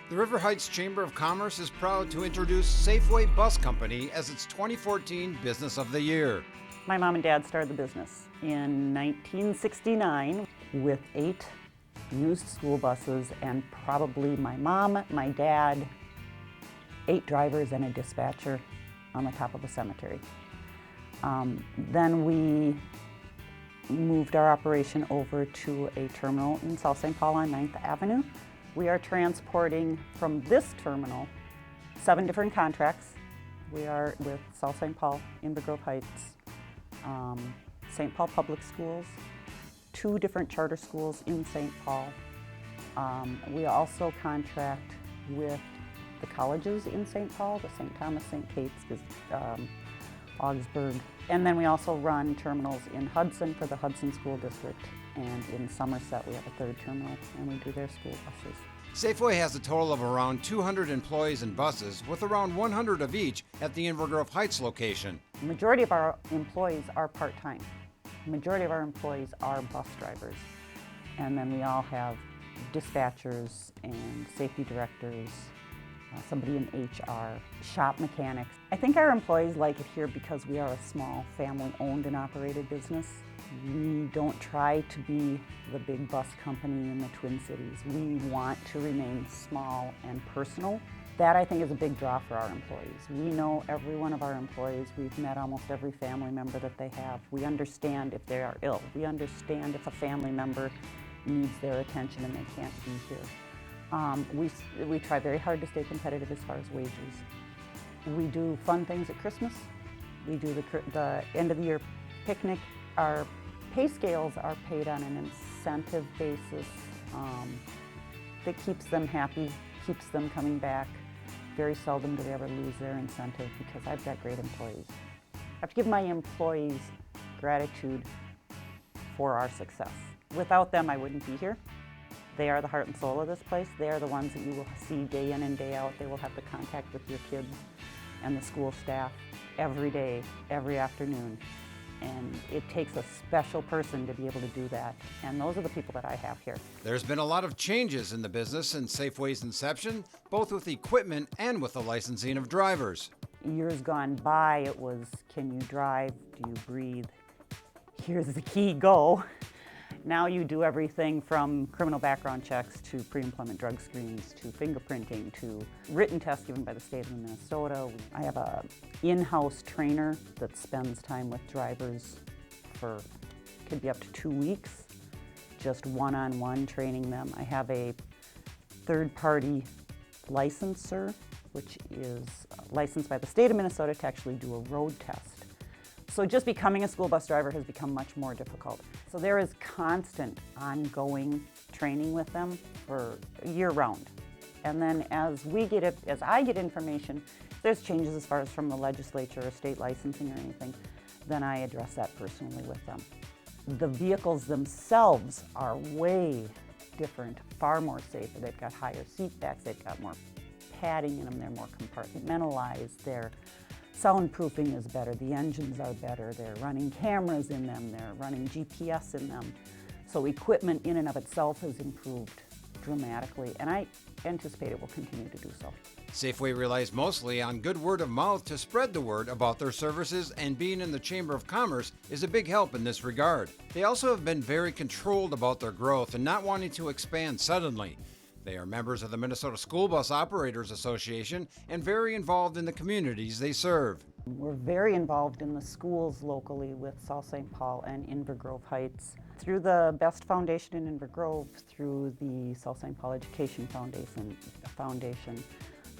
The River Heights Chamber of Commerce is proud to introduce Safeway Bus Company as its 2014 Business of the Year. My mom and dad started the business in 1969 with 8 used school buses and probably my mom, my dad, 8 drivers and a dispatcher on the top of a cemetery. Then we moved our operation over to a terminal in South St. Paul on 9th Avenue. We are transporting from this terminal 7 different contracts. We are with South St. Paul, Inver Grove Heights, St. Paul Public Schools, 2 different charter schools in St. Paul. We also contract with the colleges in St. Paul, the St. Thomas, St. Kate's, Augsburg. And then we also run terminals in Hudson for the Hudson School District, and in Somerset we have a 3rd terminal and we do their school buses. Safeway has a total of around 200 employees and buses, with around 100 of each at the Inver Grove Heights location. The majority of our employees are part-time. The majority of our employees are bus drivers. And then we all have dispatchers and safety directors, somebody in HR, shop mechanics. I think our employees like it here because we are a small family-owned and operated business. We don't try to be the big bus company in the Twin Cities. We want to remain small and personal. That, I think, is a big draw for our employees. We know every one of our employees. We've met almost every family member that they have. We understand if they are ill. We understand if a family member needs their attention and they can't be here. We try very hard to stay competitive as far as wages. We do fun things at Christmas. We do the end of the year picnic. Our pay scales are paid on an incentive basis that keeps them happy, keeps them coming back. Very seldom do they ever lose their incentive because I've got great employees. I have to give my employees gratitude for our success. Without them, I wouldn't be here. They are the heart and soul of this place. They are the ones that you will see day in and day out. They will have the contact with your kids and the school staff every day, every afternoon. And it takes a special person to be able to do that. And those are the people that I have here. There's been a lot of changes in the business since Safeway's inception, both with equipment and with the licensing of drivers. Years gone by, it was, can you drive? Do you breathe? Here's the key, go. Now you do everything from criminal background checks to pre-employment drug screens to fingerprinting to written tests given by the state of Minnesota. I have an in-house trainer that spends time with drivers for, could be up to 2 weeks, just one-on-one training them. I have a third-party licensor, which is licensed by the state of Minnesota to actually do a road test. So just becoming a school bus driver has become much more difficult. So there is constant, ongoing training with them for year-round. And then as I get information, if there's changes as far as from the legislature or state licensing or anything, then I address that personally with them. The vehicles themselves are way different, far more safer. They've got higher seat backs, they've got more padding in them, they're more compartmentalized, their soundproofing is better, the engines are better, they're running cameras in them, they're running GPS in them. So equipment in and of itself has improved dramatically, and I anticipate it will continue to do so. Safeway relies mostly on good word of mouth to spread the word about their services, and being in the Chamber of Commerce is a big help in this regard. They also have been very controlled about their growth and not wanting to expand suddenly. They are members of the Minnesota School Bus Operators Association and very involved in the communities they serve. We're very involved in the schools locally with South St. Paul and Inver Grove Heights. Through the Best Foundation in Inver Grove, through the South St. Paul Education Foundation,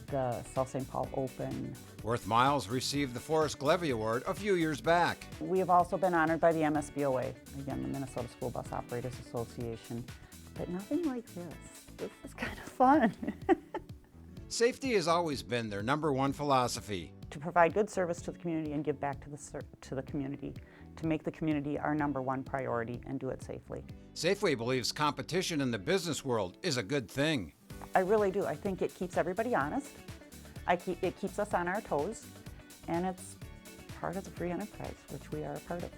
the South St. Paul Open. Worth Miles received the Forrest Glevy Award a few years back. We have also been honored by the MSBOA, again, the Minnesota School Bus Operators Association, but nothing like this. This is kind of fun. Safety has always been their #1 philosophy. To provide good service to the community and give back to the community, to make the community our #1 priority and do it safely. Safeway believes competition in the business world is a good thing. I really do. I think it keeps everybody honest. It keeps us on our toes, and it's part of the free enterprise, which we are a part of.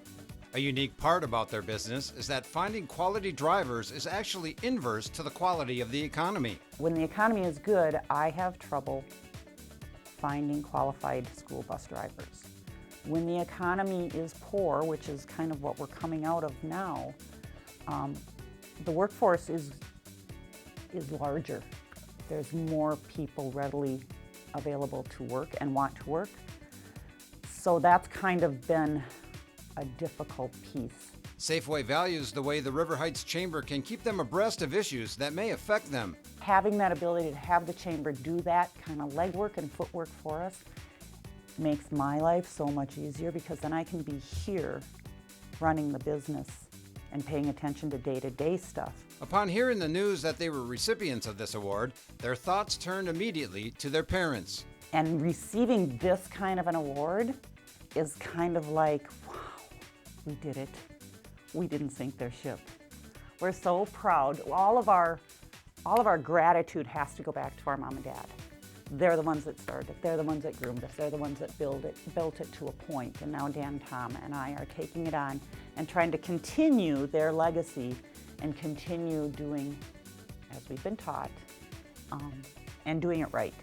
A unique part about their business is that finding quality drivers is actually inverse to the quality of the economy. When the economy is good, I have trouble finding qualified school bus drivers. When the economy is poor, which is kind of what we're coming out of now, the workforce is larger. There's more people readily available to work and want to work. So that's kind of been a difficult piece. Safeway values the way the River Heights Chamber can keep them abreast of issues that may affect them. Having that ability to have the chamber do that kind of legwork and footwork for us makes my life so much easier, because then I can be here running the business and paying attention to day-to-day stuff. Upon hearing the news that they were recipients of this award, their thoughts turned immediately to their parents. And receiving this kind of an award is kind of like, wow, we did it. We didn't sink their ship. We're so proud. All of our gratitude has to go back to our mom and dad. They're the ones that started it. They're the ones that groomed us. They're the ones that built it to a point. And now Dan, Tom, and I are taking it on and trying to continue their legacy and continue doing as we've been taught, and doing it right.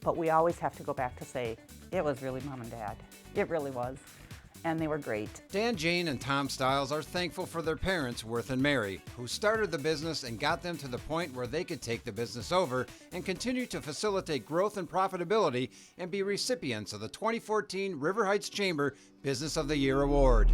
But we always have to go back to say, it was really mom and dad. It really was. And they were great. Dan, Jane, and Tom Stiles are thankful for their parents, Worth and Mary, who started the business and got them to the point where they could take the business over and continue to facilitate growth and profitability and be recipients of the 2014 River Heights Chamber Business of the Year Award.